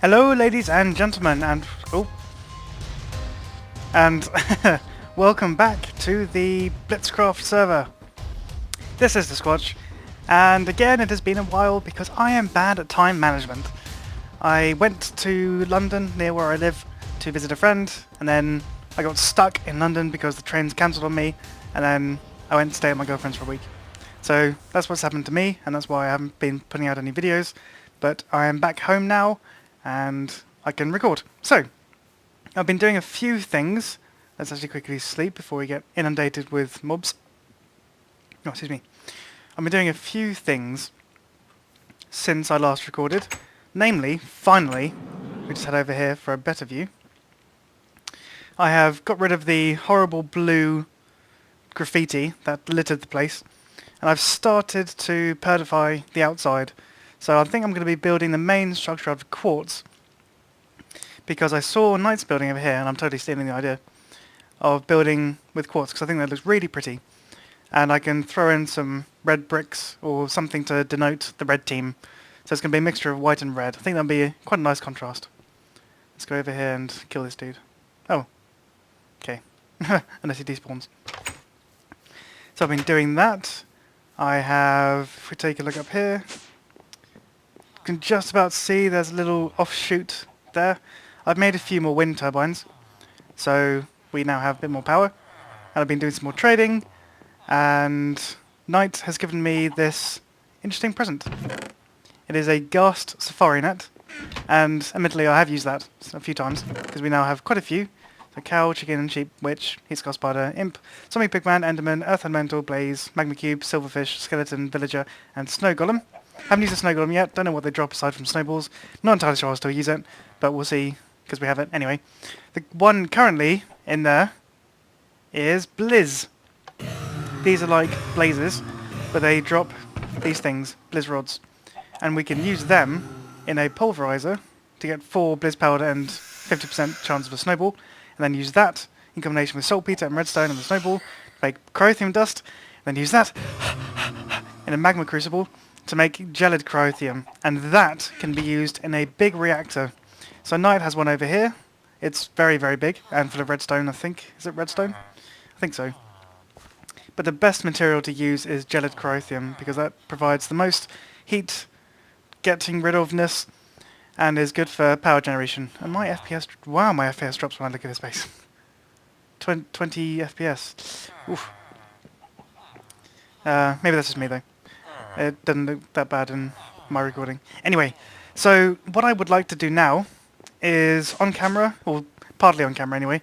Hello, ladies and gentlemen, and welcome back to the BlitzKraft server. This is LeSquatch, and again it has been a while because I am bad at time management. I went to London, near where I live, to visit a friend, and then I got stuck in London because the trains cancelled on me, and then I went to stay at my girlfriend's for a week. So that's what's happened to me, and that's why I haven't been putting out any videos, but I am back home now, and I can record. So, I've been doing a few things. Let's actually quickly sleep before we get inundated with mobs. Oh, excuse me. I've been doing a few things since I last recorded. Namely, finally, we just head over here for a better view. I have got rid of the horrible blue graffiti that littered the place, and I've started to purify the outside. So I think I'm going to be building the main structure out of quartz, because I saw Knight's building over here, and I'm totally stealing the idea of building with quartz, because I think that looks really pretty. And I can throw in some red bricks, or something to denote the red team. So it's going to be a mixture of white and red. I think that'll be quite a nice contrast. Let's go over here and kill this dude. Oh. Okay. Unless he despawns. So I've been doing that. I have, if we take a look up here, you can just about see there's a little offshoot there. I've made a few more wind turbines, so we now have a bit more power. And I've been doing some more trading, and Knight has given me this interesting present. It is a Ghast safari net, and admittedly I have used that a few times, because we now have quite a few. So cow, chicken and sheep, witch, heat-scar spider, imp, zombie pigman, enderman, earth elemental, blaze, magma cube, silverfish, skeleton, villager, and snow golem. Haven't used a snow golem yet, don't know what they drop aside from snowballs. Not entirely sure I'll still use it, but we'll see, because we have it anyway. The one currently in there is Blizz. These are like blazes, but they drop these things, Blizz rods. And we can use them in a pulverizer to get 4 Blizz powder and 50% chance of a snowball. And then use that in combination with saltpeter and redstone and the snowball to make cryothium dust. And then use that in a magma crucible to make gelid cryothium. And that can be used in a big reactor. So Knight has one over here. It's very, very big and full of redstone, I think. Is it redstone? I think so. But the best material to use is gelid cryothium, because that provides the most heat getting rid ofness and is good for power generation. And my FPS... Wow, my FPS drops when I look at this base. 20 FPS. Oof. Maybe that's just me, though. It doesn't look that bad in my recording. Anyway, so what I would like to do now is on camera, or partly on camera anyway,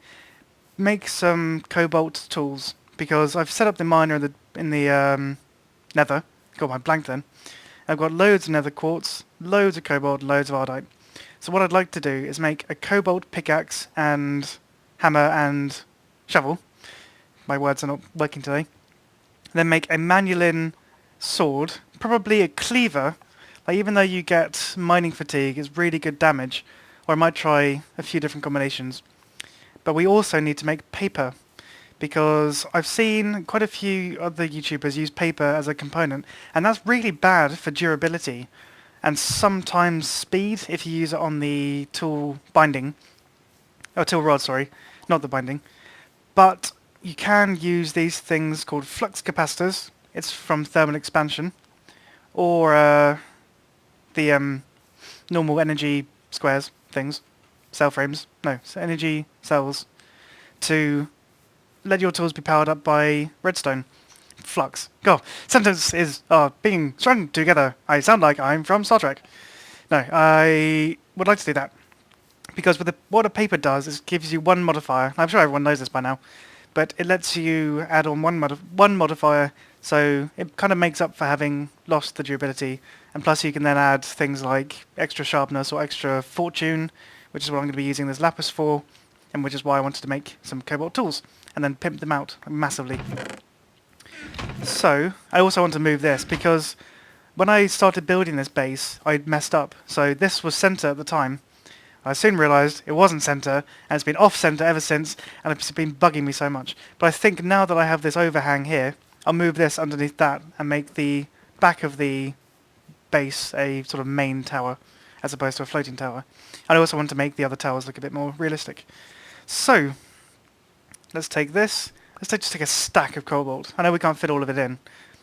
make some cobalt tools, because I've set up the miner in the nether. Got my blank then. I've got loads of nether quartz, loads of cobalt, loads of ardite. So what I'd like to do is make a cobalt pickaxe and hammer and shovel. My words are not working today. Then make a manulin sword, probably a cleaver. Like, even though you get mining fatigue, it's really good damage. Or I might try a few different combinations. But we also need to make paper, because I've seen quite a few other YouTubers use paper as a component, and that's really bad for durability and sometimes speed if you use it on the tool binding. Oh, tool rod, sorry, not the binding. But you can use these things called flux capacitors. It's from thermal expansion, or the normal energy squares things, cell frames, no, energy cells, to let your tools be powered up by redstone. Flux. God, sentence is being strung together. I sound like I'm from Star Trek. No, I would like to do that, because with what a paper does is gives you one modifier. I'm sure everyone knows this by now, but it lets you add on one modifier, so it kind of makes up for having lost the durability. And plus you can then add things like extra sharpness or extra fortune, which is what I'm going to be using this lapis for, and which is why I wanted to make some cobalt tools and then pimp them out massively. So I also want to move this, because when I started building this base I'd messed up. So this was center at the time. I soon realised it wasn't center, and it's been off center ever since, and it's been bugging me so much. But I think now that I have this overhang here, I'll move this underneath that and make the back of the base a sort of main tower. as opposed to a floating tower. And I also want to make the other towers look a bit more realistic. So, let's take this. Just take a stack of cobalt. I know we can't fit all of it in,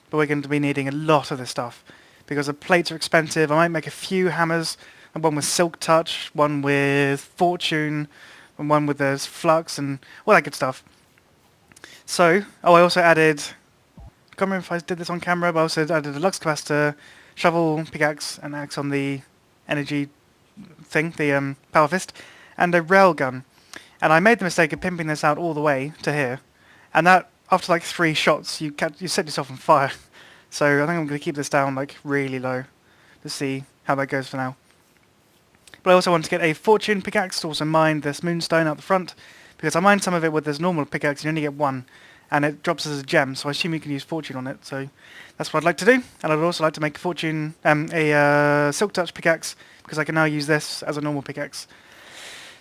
but we're going to be needing a lot of this stuff. Because the plates are expensive, I might make a few hammers, and one with Silk Touch, one with Fortune, and one with the Flux, and all that good stuff. So, I also added, I can't remember if I did this on camera, but I also added a Lux capacitor, shovel, pickaxe, and axe on the energy thing, the power fist, and a railgun. And I made the mistake of pimping this out all the way to here, and that, after like 3 shots, you set yourself on fire. So I think I'm going to keep this down like really low to see how that goes for now. But I also want to get a fortune pickaxe to also mine this moonstone out the front, because I mined some of it with this normal pickaxe, you only get one, and it drops as a gem, so I assume you can use fortune on it, so that's what I'd like to do. And I'd also like to make a fortune, silk touch pickaxe, because I can now use this as a normal pickaxe.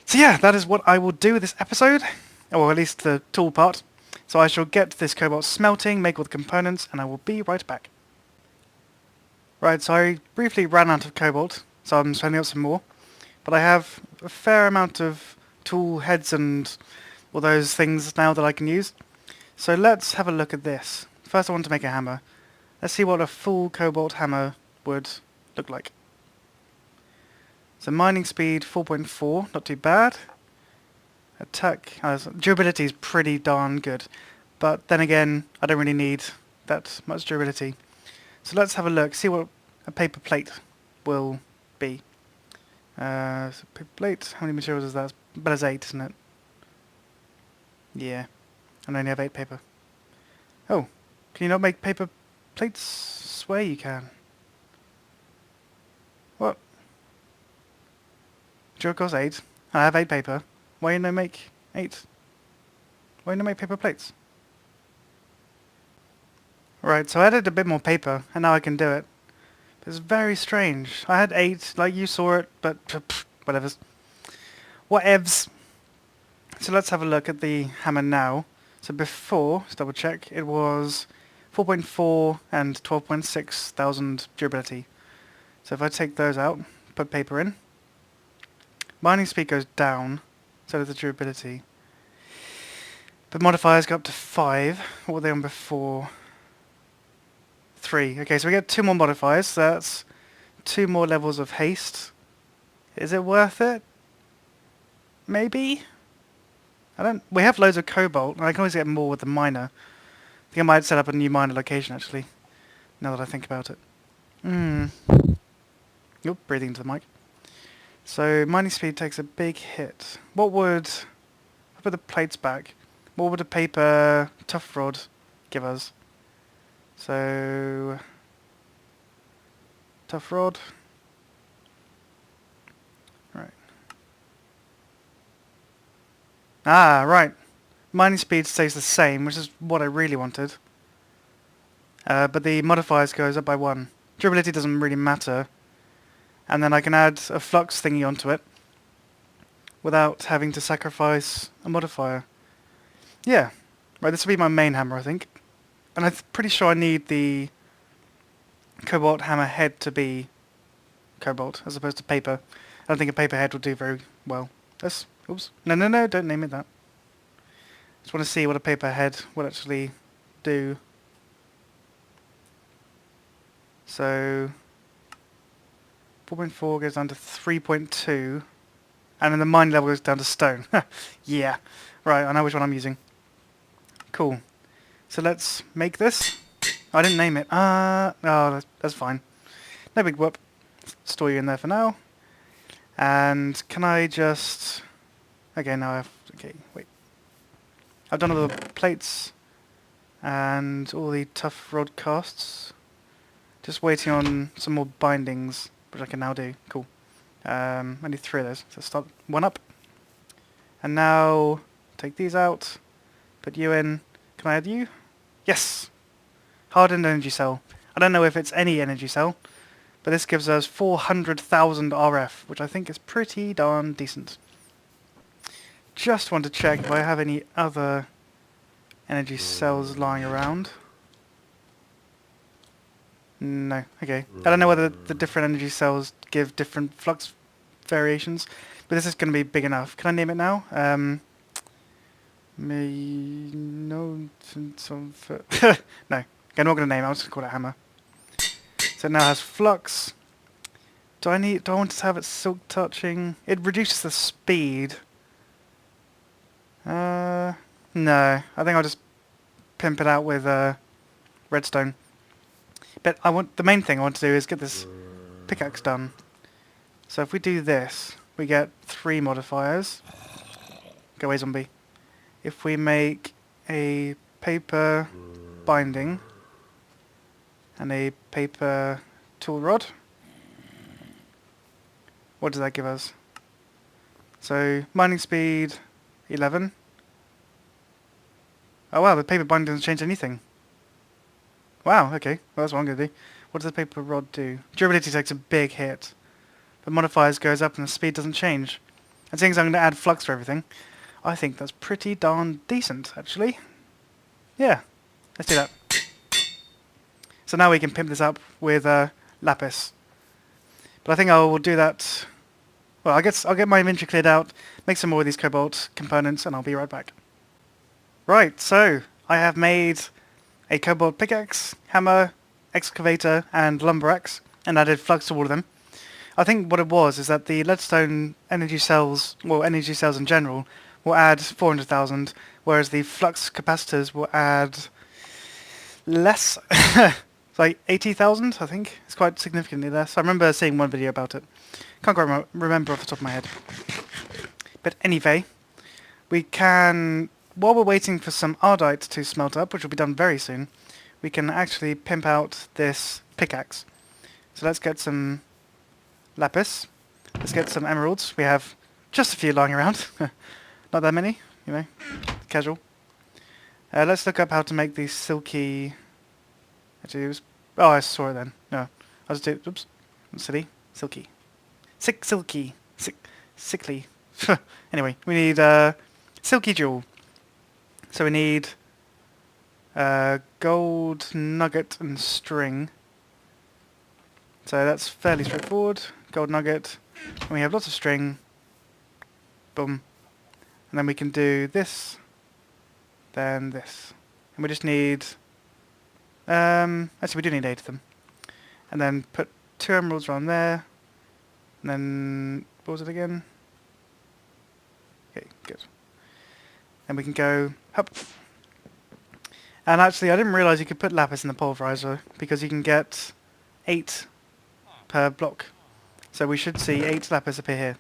So yeah, that is what I will do with this episode, or at least the tool part. So I shall get this cobalt smelting, make all the components, and I will be right back. Right, so I briefly ran out of cobalt, so I'm sending out some more. But I have a fair amount of tool heads and all those things now that I can use. So let's have a look at this. First I want to make a hammer. Let's see what a full cobalt hammer would look like. So mining speed 4.4, not too bad. Attack, durability is pretty darn good. But then again, I don't really need that much durability. So let's have a look, see what a paper plate will be. So paper plate, how many materials is that? It's about as 8, isn't it? Yeah, and I only have 8 paper. Oh, can you not make paper plates? Swear you can. What? Material costs 8, and I have 8 paper. Why didn't I make 8? Why didn't I make paper plates? Right, so I added a bit more paper, and now I can do it. It's very strange. I had 8, like you saw it, but whatever. Whatevs. So let's have a look at the hammer now. So before, let's double check, it was 4.4 and 12.6 thousand durability. So if I take those out, put paper in, mining speed goes down, so does the durability. The modifiers go up to 5. What were they on before? 3. Okay, so we get 2 more modifiers, so that's 2 more levels of haste. Is it worth it? Maybe? We have loads of cobalt, and I can always get more with the miner. I think I might set up a new miner location, actually, now that I think about it. Oop, breathing into the mic. So, mining speed takes a big hit. What would... I'll put the plates back. What would a paper tough rod give us? So... Tough rod. Right. Ah, right. Mining speed stays the same, which is what I really wanted. But the modifiers goes up by 1. Durability doesn't really matter. And then I can add a flux thingy onto it without having to sacrifice a modifier. Yeah. Right, this will be my main hammer, I think. And I'm pretty sure I need the cobalt hammer head to be cobalt as opposed to paper. I don't think a paper head will do very well. Oops. No, don't name it that. Just want to see what a paper head will actually do. So 4.4 goes down to 3.2, and then the mine level goes down to stone. Yeah, right, I know which one I'm using. Cool. So let's make this. I didn't name it. Oh, that's fine. No big whoop. Store you in there for now. And can I just... Okay, now I have... Okay, wait. I've done all the plates and all the tough rod casts. Just waiting on some more bindings, which I can now do. Cool. I need 3 of those. So start 1 up. And now take these out. Put you in. Can I add you? Yes! Hardened energy cell. I don't know if it's any energy cell, but this gives us 400,000 RF, which I think is pretty darn decent. Just want to check if I have any other energy cells lying around. No, okay. I don't know whether the different energy cells give different flux variations, but this is going to be big enough. Can I name it now? No, no. Okay, I'm not going to name it. I'm just going to call it hammer. So it now has flux. Do I want to have it silk touching? It reduces the speed. No, I think I'll just pimp it out with redstone. But the main thing I want to do is get this pickaxe done. So if we do this, we get 3 modifiers. Go away, zombie. If we make a paper binding and a paper tool rod, what does that give us? So mining speed 11. Oh wow, the paper binding doesn't change anything. Wow, okay, well that's what I'm going to do. What does the paper rod do? Durability takes a big hit. The modifiers goes up and the speed doesn't change. And seeing as I'm going to add flux for everything, I think that's pretty darn decent, actually. Yeah, let's do that. So now we can pimp this up with lapis. But I think I will do that. Well, I guess I'll get my inventory cleared out, make some more of these cobalt components, and I'll be right back. Right, so I have made a cobalt pickaxe, hammer, excavator, and lumber axe, and added flux to all of them. I think what it was is that the leadstone energy cells, well, energy cells in general, will add 400,000, whereas the flux capacitors will add less. It's like 80,000, I think. It's quite significantly less. I remember seeing one video about it. Can't quite remember off the top of my head. But anyway, we can, while we're waiting for some ardite to smelt up, which will be done very soon, we can actually pimp out this pickaxe. So let's get some lapis. Let's get some emeralds. We have just a few lying around. Not that many, you know, casual. Let's look up how to make these silky... Actually, it was... Oh, I saw it then. No, I'll just do it. Oops. I'm silly. Silky. Silky. Sickly. Anyway, we need silky jewel. So we need gold nugget and string. So that's fairly straightforward. Gold nugget. And we have lots of string. Boom. And then we can do this. Then this. And we just need... actually we do need 8 of them. And then put 2 emeralds around there. And then... what was it again? Okay, good. And we can go up. And actually I didn't realise you could put lapis in the pulverizer, because you can get 8 per block. So we should see 8 lapis appear here.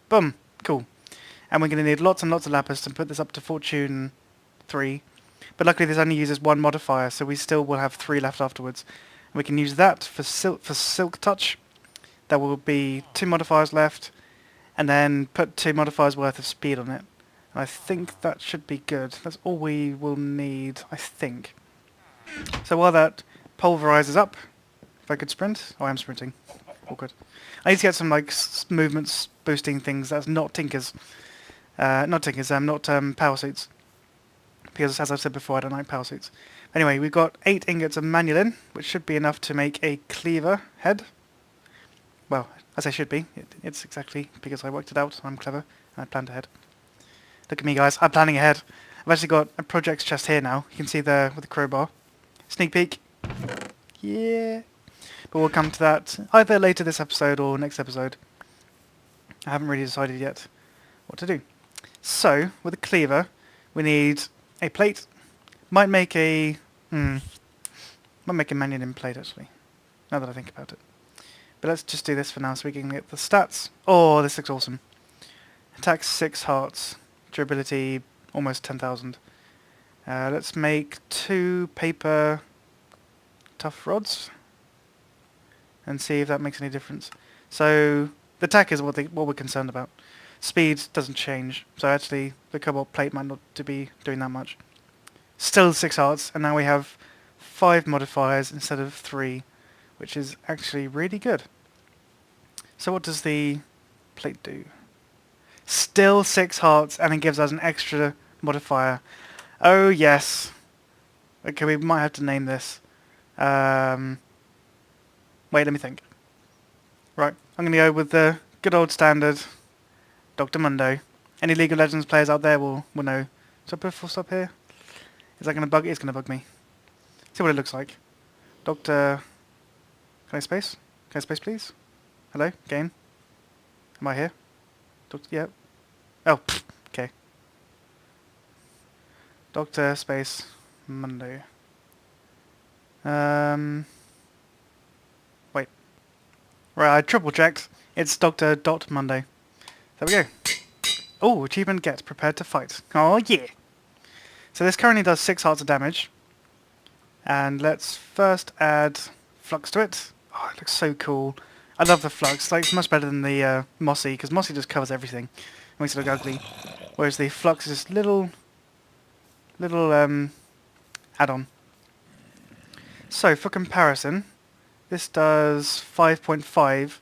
Boom! Cool. And we're going to need lots and lots of lapis to put this up to fortune 3. But luckily this only uses 1 modifier, so we still will have 3 left afterwards. And we can use that for silk touch. There will be 2 modifiers left, and then put 2 modifiers worth of speed on it. And I think that should be good. That's all we will need, I think. So while that pulverizes up, if I could sprint. Oh, I am sprinting. Awkward. I need to get some like movements boosting things that's not Tinkers. Not power suits. Because as I've said before, I don't like power suits. Anyway, we've got 8 ingots of manulin, which should be enough to make a cleaver head. Well, as I should be. It's exactly because I worked it out. I'm clever and I planned ahead. Look at me, guys. I'm planning ahead. I've actually got a projects chest here now. You can see there with the crowbar. Sneak peek. Yeah. But we'll come to that either later this episode or next episode. I haven't really decided yet what to do. So, with a cleaver, we need a plate. Might make a manulin plate, actually. Now that I think about it. But let's just do this for now so we can get the stats. Oh, this looks awesome. Attack 6 hearts. Durability almost 10,000. Let's make 2 paper tough rods. And see if that makes any difference. So, the attack is what we're concerned about. Speed doesn't change. So actually, the cobalt plate might not be doing that much. Still 6 hearts, and now we have 5 modifiers instead of 3. Which is actually really good. So what does the plate do? Still 6 hearts, and it gives us an extra modifier. Oh yes. Okay, we might have to name this. Wait, let me think. Right, I'm going to go with the good old standard Dr. Mundo. Any League of Legends players out there will know. Should I put a full stop here? Is that going to bug? It's going to bug me. See what it looks like. Dr. Can I space? Can I space, please? Hello? Game? Am I here? Doctor? Yep. Oh, pfft, okay. Dr. Space Mundo. Wait. Right, I triple checked. It's Dr. Mundo. There we go. Oh, achievement get prepared to fight. Oh yeah. So this currently does 6 hearts of damage. And let's first add Flux to it. Oh, it looks so cool. I love the Flux. Like, it's much better than the Mossy, because Mossy just covers everything. It makes it look ugly. Whereas the Flux is this little add-on. So for comparison, this does 5.5,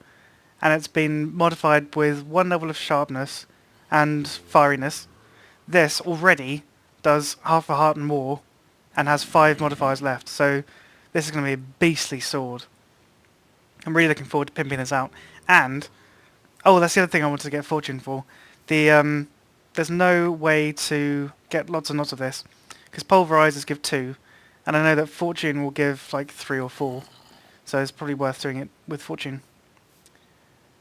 and it's been modified with 1 level of sharpness and fieriness. This already does half a heart and more, and has 5 modifiers left. So this is going to be a beastly sword. I'm really looking forward to pimping this out. And oh, that's the other thing I wanted to get fortune for. The there's no way to get lots and lots of this, because pulverizers give 2, and I know that fortune will give like 3 or 4, so it's probably worth doing it with fortune.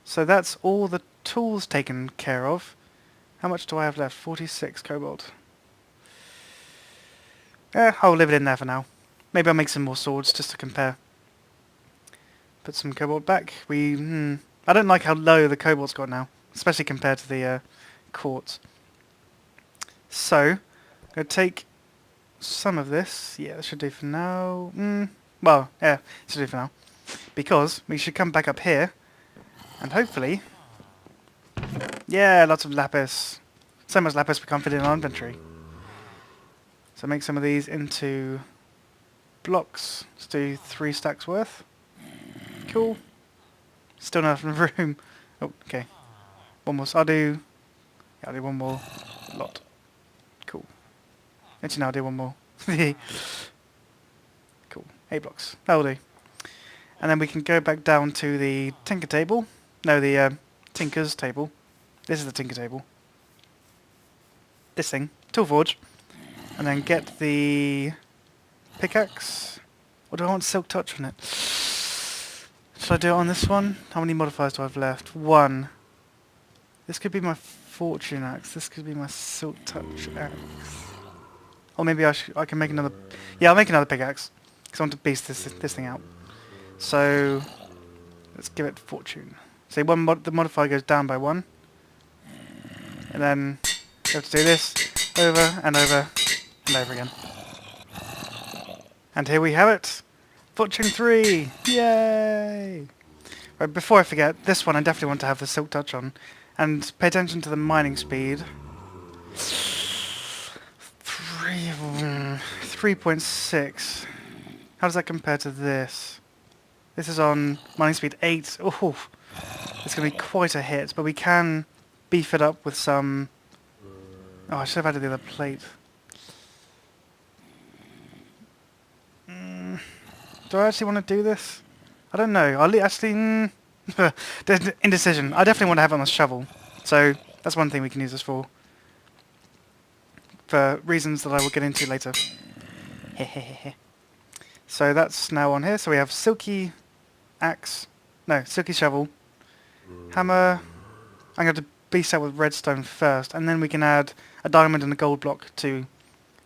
So that's all the tools taken care of. How much do I have left? 46 cobalt. I'll leave it in there for now. Maybe I'll make some more swords just to compare. Put some cobalt back. I don't like how low the cobalt's got now, especially compared to the quartz. So, I'm going to take some of this. Yeah, that should do for now. Well, yeah, it should do for now. Because we should come back up here, and hopefully... Yeah, lots of lapis. So much lapis we can't fit in our inventory. So make some of these into blocks. Let's do 3 stacks worth. Cool. Still not enough room. Oh, okay. One more. So I'll do one more lot. Cool. Actually, no, I'll do one more. Cool. 8 blocks. That'll do. And then we can go back down to the tinker table. No, the tinker's table. This is the tinker table. This thing. Tool forge. And then get the pickaxe. Or do I want silk touch on it? Should I do it on this one? How many modifiers do I have left? 1. This could be my fortune axe. This could be my silk touch axe. Or maybe I can make another... Yeah, I'll make another pickaxe. Because I want to beast this thing out. So, let's give it fortune. So the modifier goes down by 1. And then you have to do this over and over and over again. And here we have it. Fortune 3! Yay! Right, before I forget, this one I definitely want to have the silk touch on. And pay attention to the mining speed. 3.6. How does that compare to this? This is on mining speed 8. Oh, it's going to be quite a hit, but we can beef it up with some... Oh, I should have added the other plate. Do I actually want to do this? I don't know. I'll actually... indecision. I definitely want to have it on a shovel. So, that's one thing we can use this for. For reasons that I will get into later. So that's now on here. So we have silky axe. No, silky shovel. Hammer. I'm going to beast out with redstone first. And then we can add a diamond and a gold block to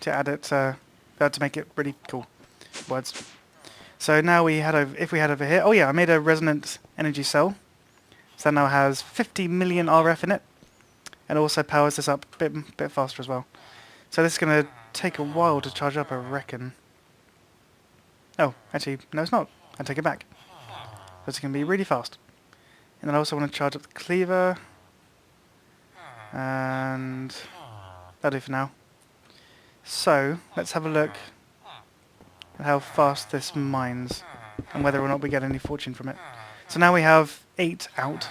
add it... to make it really cool. Words. So now we head over, if we head over here, oh yeah, I made a resonant energy cell. So that now has 50 million RF in it. And also powers this up a bit faster as well. So this is going to take a while to charge up, I reckon. Oh, actually, no it's not. I take it back. So it's going to be really fast. And then I also want to charge up the cleaver. And that'll do for now. So, let's have a look at how fast this mines and whether or not we get any fortune from it. So now we have 8 out.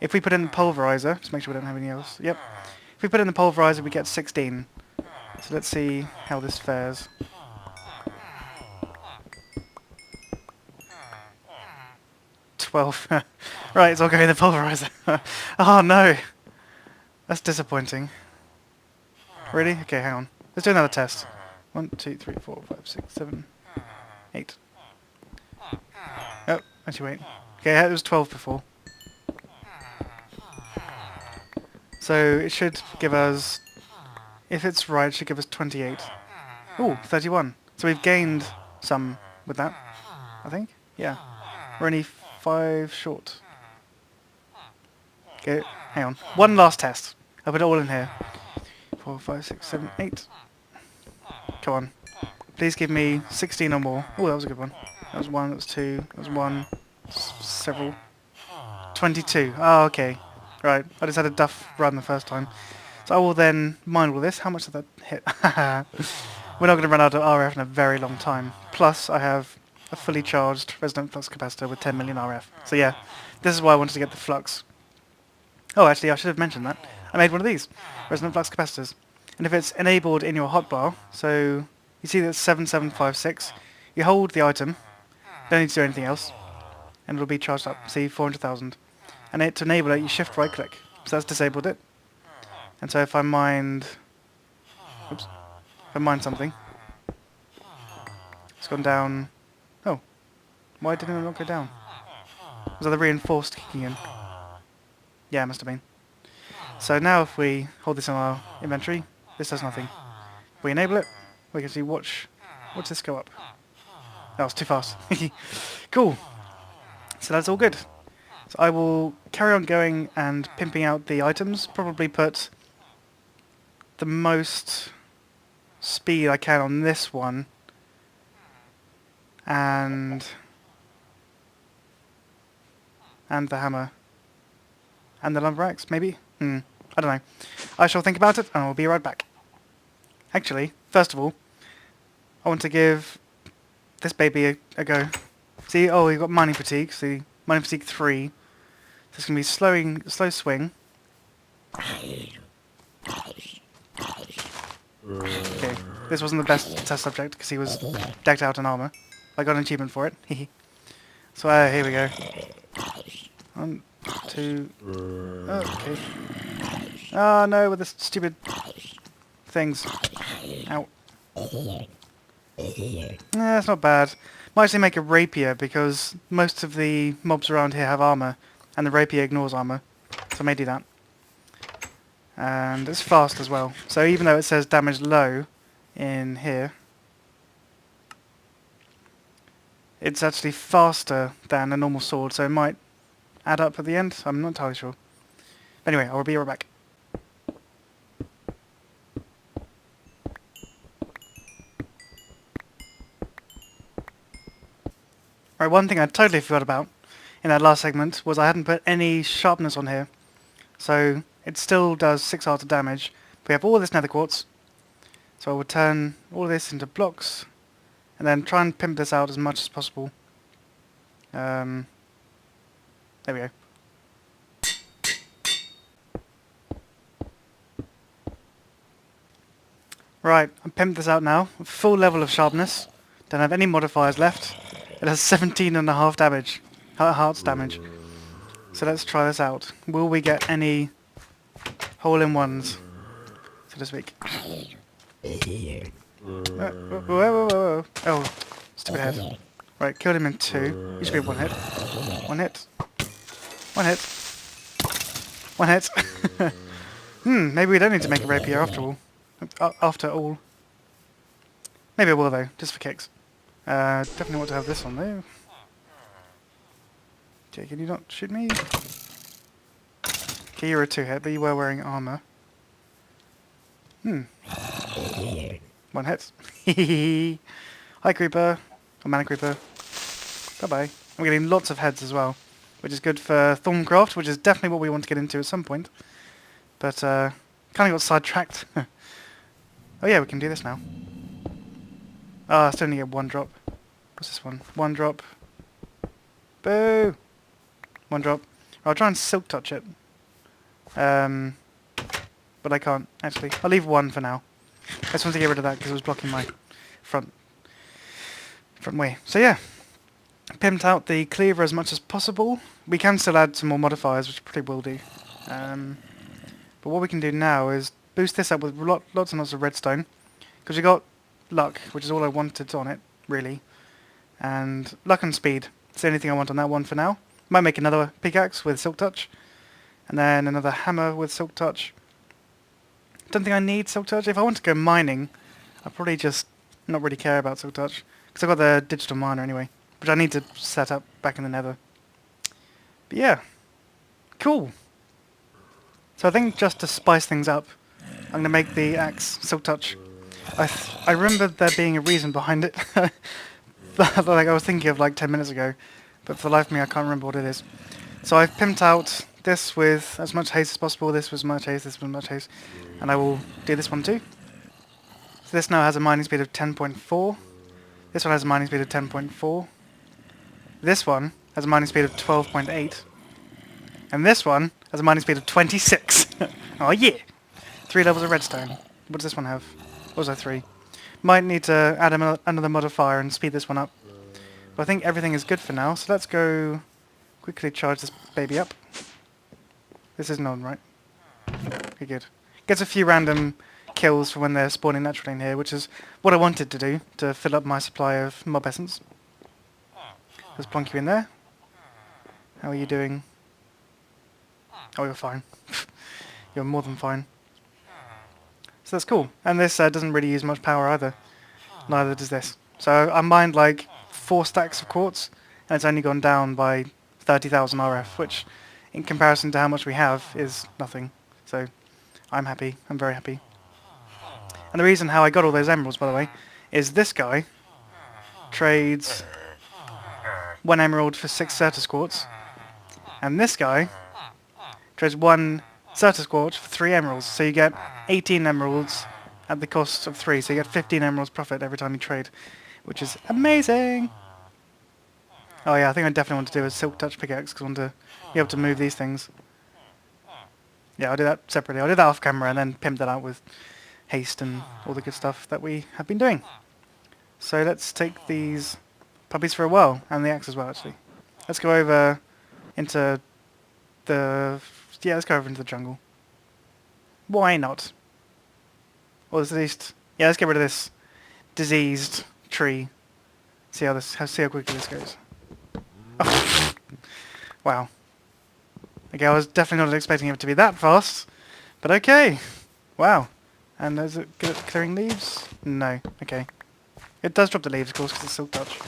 If we put in the pulverizer, just make sure we don't have any else. Yep. If we put in the pulverizer, we get 16. So let's see how this fares. 12. Right, it's all going in the pulverizer. Oh no! That's disappointing. Really? Okay, hang on. Let's do another test. 1, 2, 3, 4, 5, 6, 7, 8. Oh, actually wait. Okay, it was 12 before. So it should give us, if it's right, it should give us 28. Ooh, 31. So we've gained some with that, I think. Yeah. We're only 5 short. Okay, hang on. One last test. I'll put it all in here. 4, 5, 6, 7, 8. Come on. Please give me 16 or more. Oh, that was a good one. That was 1, that was 2, that was 1, several. 22. Oh, okay. Right, I just had a duff run the first time. So I will then mine all this. How much did that hit? We're not going to run out of RF in a very long time. Plus, I have a fully charged resonant flux capacitor with 10 million RF. So yeah, this is why I wanted to get the flux. Oh, actually, I should have mentioned that. I made one of these, resonant flux capacitors. And if it's enabled in your hotbar, so you see that's 7756, you hold the item, don't need to do anything else, and it'll be charged up. See, 400,000. And to enable it, you shift right click. So that's disabled it. And so if I mined... Oops. If I mined something, it's gone down... Oh. Why didn't it not go down? Was that the reinforced kicking in? Yeah, it must have been. So now if we hold this in our inventory, this does nothing. If we enable it, we can see watch this go up. That was too fast. Cool. So that's all good. So I will carry on going and pimping out the items, probably put the most speed I can on this one, and the hammer, and the lumber axe, maybe? I don't know. I shall think about it, and I'll be right back. Actually, first of all, I want to give this baby a go. See, oh, we've got mining fatigue, see, mining fatigue 3. So it's going to be slow swing. Okay, this wasn't the best test subject because he was decked out in armor. I got an achievement for it. So here we go. 1, 2. Okay. Oh no, with the stupid things. Ow. Yeah, it's not bad. Might actually make a rapier because most of the mobs around here have armor, and the rapier ignores armor, so I may do that. And it's fast as well. So even though it says damage low in here, it's actually faster than a normal sword, so it might add up at the end. I'm not entirely sure. Anyway, I'll be right back. Right, one thing I totally forgot about in that last segment was I hadn't put any sharpness on here. So it still does 6 hearts of damage. We have all this nether quartz. So I will turn all this into blocks and then try and pimp this out as much as possible. There we go. Right, I've pimped this out now. Full level of sharpness. Don't have any modifiers left. It has 17.5 damage. Hearts damage. So let's try this out. Will we get any hole-in-ones, so to speak? Whoa. Oh, stupid head. Right, killed him in 2. He should be 1 hit. 1 hit. 1 hit. 1 hit. Maybe we don't need to make a rapier after all. Maybe I will though, just for kicks. Definitely want to have this on though. Okay, can you not shoot me? Okay, you're a 2-hit, but you were wearing armor. 1 hit. Hi creeper. Or mana creeper. Bye-bye. I'm getting lots of heads as well, which is good for Thorncraft, which is definitely what we want to get into at some point. But, kind of got sidetracked. Oh yeah, we can do this now. Ah, I still only get 1 drop. What's this one? 1 drop. Boo! 1 drop. I'll try and silk touch it. But I can't, actually. I'll leave 1 for now. I just want to get rid of that because it was blocking my front way. So yeah. pimped out the cleaver as much as possible. We can still add some more modifiers, which probably will do. But what we can do now is boost this up with lots and lots of redstone, because we got luck, which is all I wanted on it, really. And luck and speed. It's the only thing I want on that one for now. Might make another pickaxe with Silk Touch, and then another hammer with Silk Touch. Don't think I need Silk Touch. If I want to go mining, I'll probably just not really care about Silk Touch, because I've got the digital miner anyway, which I need to set up back in the nether. But yeah, cool. So I think just to spice things up, I'm going to make the axe Silk Touch. I remember there being a reason behind it, that like I was thinking of like 10 minutes ago, but for the life of me I can't remember what it is. So I've pimped out this with as much haste as possible, this was much haste, this was much haste, and I will do this one too. So this now has a mining speed of 10.4, this one has a mining speed of 10.4, this one has a mining speed of 12.8, and this one has a mining speed of 26. Oh yeah! 3 levels of redstone. What does this one have? What was I, 3? Might need to add another modifier and speed this one up. But I think everything is good for now, so let's go quickly charge this baby up. This isn't on, right? Okay, good. Gets a few random kills for when they're spawning naturally in here, which is what I wanted to do, to fill up my supply of mob essence. Let's plonk you in there. How are you doing? Oh, you're fine. You're more than fine. So that's cool. And this doesn't really use much power either. Neither does this. So I mined like 4 stacks of quartz, and it's only gone down by 30,000 RF, which in comparison to how much we have is nothing. So I'm happy. I'm very happy. And the reason how I got all those emeralds, by the way, is this guy trades 1 emerald for 6 Certus quartz, and this guy trades 1 Certus quartz for 3 emeralds, so you get 18 emeralds at the cost of 3, so you get 15 emeralds profit every time you trade, which is amazing! Oh yeah, I think I definitely want to do a Silk Touch pickaxe, because I want to be able to move these things. Yeah, I'll do that separately. I'll do that off camera and then pimp that out with haste and all the good stuff that we have been doing. So let's take these puppies for a while, and the axe as well actually. Let's go over into the... yeah, let's go over into the jungle. Why not? Or at least... yeah, let's get rid of this diseased tree. See how quickly this goes. Oh. Wow. Okay, I was definitely not expecting it to be that fast. But okay. Wow. And is it good at clearing leaves? No. Okay. It does drop the leaves, of course, because it's Silk Touch.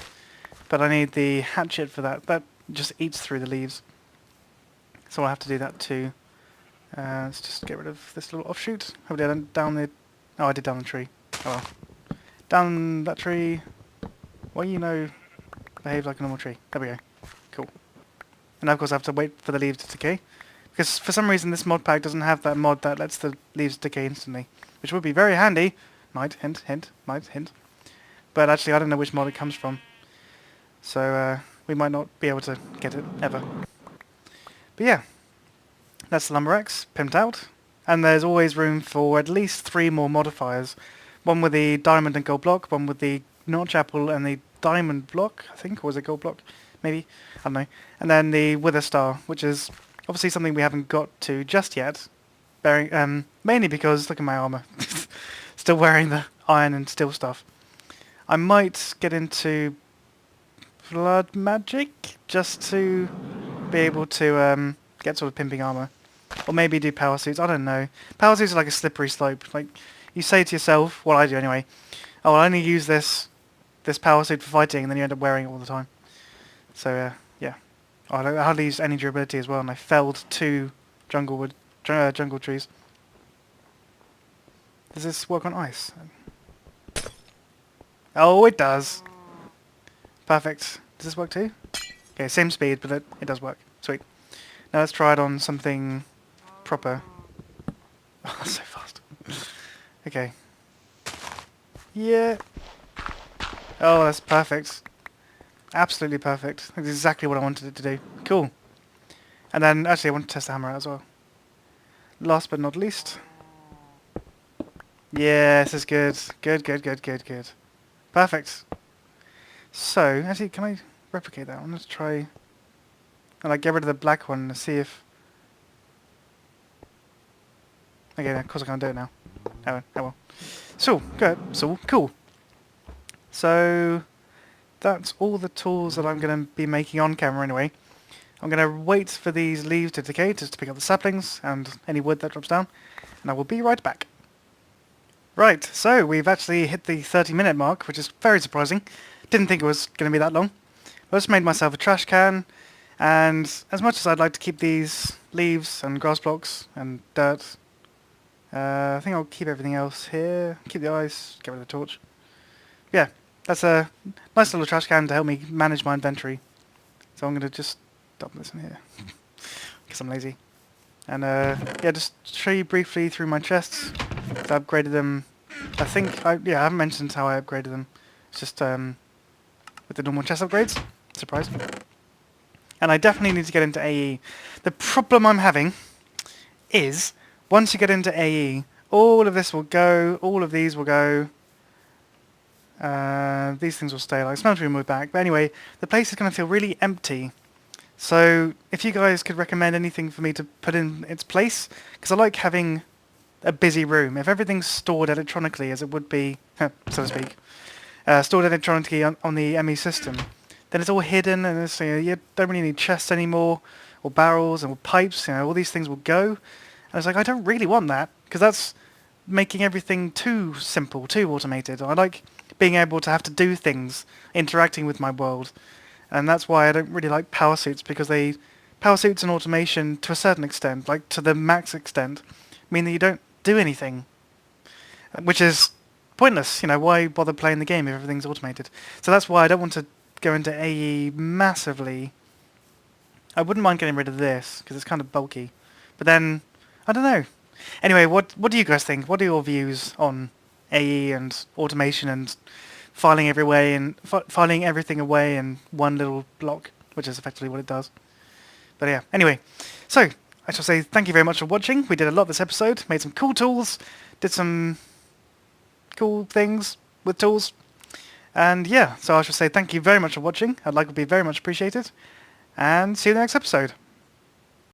But I need the hatchet for that. That just eats through the leaves. So I'll have to do that too. Let's just get rid of this little offshoot. Hopefully I don't down the... oh, I did down the tree. Oh well. Down that tree. Well, you know, behave like a normal tree. There we go. Cool. And of course I have to wait for the leaves to decay. Because for some reason this mod pack doesn't have that mod that lets the leaves decay instantly. Which would be very handy. Might, hint, hint, might, hint. But actually I don't know which mod it comes from. So we might not be able to get it ever. But yeah. That's the lumber axe, pimped out. And there's always room for at least 3 more modifiers. One with the diamond and gold block, one with the notch apple and the diamond block, I think, or was it gold block? Maybe, I don't know. And then the wither star, which is obviously something we haven't got to just yet. Mainly because, look at my armour. Still wearing the iron and steel stuff. I might get into blood magic, just to be able to get sort of pimping armour. Or maybe do power suits, I don't know. Power suits are like a slippery slope. Like, you say to yourself, well I do anyway, oh I'll only use this power suit for fighting, and then you end up wearing it all the time. So yeah. Oh, I hardly used any durability as well, and I felled 2 jungle trees. Does this work on ice? Oh, it does. Perfect. Does this work too? Okay, same speed, but it does work. Sweet. Now let's try it on something proper. Oh, so fast. Okay. Yeah. Oh, that's perfect. Absolutely perfect. That's exactly what I wanted it to do. Cool. And then, actually, I want to test the hammer out as well. Last but not least. Yeah, this is good. Good. Perfect. So, actually, can I replicate that. Let's try and like get rid of the black one and see if. Okay, of course I can't do it now. Oh well. So good. So cool. So that's all the tools that I'm going to be making on camera anyway. I'm going to wait for these leaves to decay just to pick up the saplings and any wood that drops down, and I will be right back. Right, so we've actually hit the 30-minute mark, which is very surprising. Didn't think it was going to be that long. I just made myself a trash can, and as much as I'd like to keep these leaves and grass blocks and dirt, I think I'll keep everything else here. Keep the ice, get rid of the torch. Yeah, that's a nice little trash can to help me manage my inventory. So I'm going to just dump this in here, because I'm lazy. And yeah, just show you briefly through my chests. I upgraded them. I think, I haven't mentioned how I upgraded them. It's just with the normal chest upgrades. Surprise. And I definitely need to get into AE. The problem I'm having is, once you get into AE, all of this will go, all of these will go. These things will stay, like smeltery will move back. But anyway, the place is going to feel really empty. So if you guys could recommend anything for me to put in its place, because I like having a busy room. If everything's stored electronically, as it would be, so to speak, stored electronically on the ME system, then it's all hidden, and it's, you don't really need chests anymore, or barrels, or pipes. All these things will go. And it's like, I don't really want that, because that's making everything too simple, too automated. I like being able to have to do things, interacting with my world. And that's why I don't really like power suits, because power suits and automation, to a certain extent, like to the max extent, mean that you don't do anything, which is pointless. Why bother playing the game if everything's automated? So that's why I don't want to go into AE massively. I wouldn't mind getting rid of this, because it's kind of bulky. But then, I don't know. Anyway, what do you guys think? What are your views on AE and automation and filing filing everything away in one little block, which is effectively what it does? But yeah, anyway, so I shall say thank you very much for watching. We did a lot this episode, made some cool tools, did some cool things with tools, and yeah, so I shall say thank you very much for watching. I'd like to be very much appreciated, and see you in the next episode.